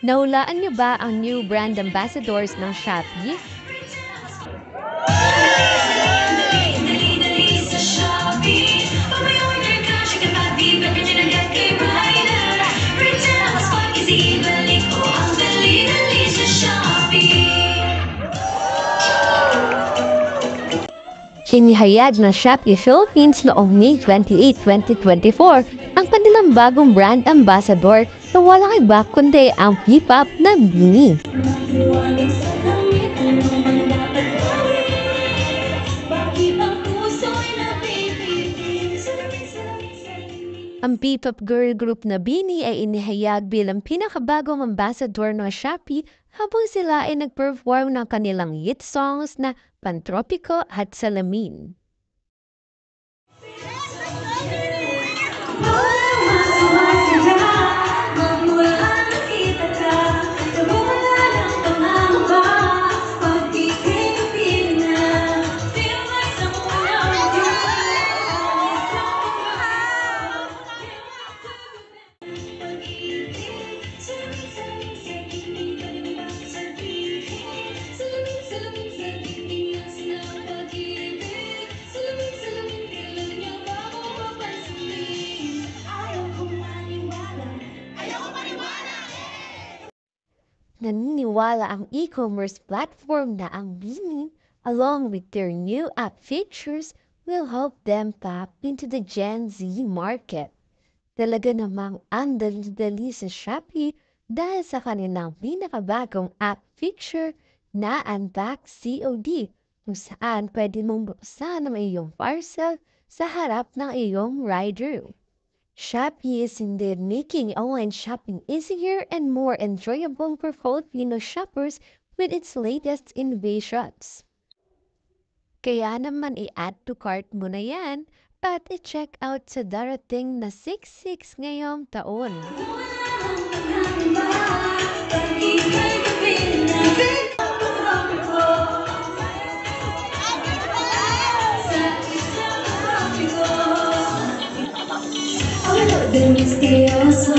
Nahulaan niyo ba ang new brand ambassadors ng Shopee? Dali-dali sa Shopee. Pag may order ka, check ang pag-ibig ka dyan agad kay Rider. Return ang spot, easy ibalik o ang dali-dali sa Shopee. Inihayag ng Shopee Philippines noong May 28, 2024 ang kanilang bagong brand ambassador na walang iba kundi ang P-pop na BINI. Magtiwala sa langit, ano man dapat gawin. Bakit ang puso'y napipipin? Salamin. Ang P-pop girl group na BINI ay inihayag bilang pinakabagong ambassador ng Shopee habang sila ay nag-perform ng kanilang hit songs na Pantropiko at Salamin. Naniniwala ang e-commerce platform na ang BINI, along with their new app features, will help them tap into the Gen Z market. Talaga namang ang dali-dali sa Shopee dahil sa kanilang pinakabagong app feature na Unpack COD, kung saan pwede mong buksan ang iyong parcel sa harap ng iyong rider. Shopee is indeed making online shopping easier and more enjoyable for Filipino shoppers with its latest innovations. Kaya naman i-add to cart mo na yan at i-check out sa darating na 6/6 ngayong taon. Del misterioso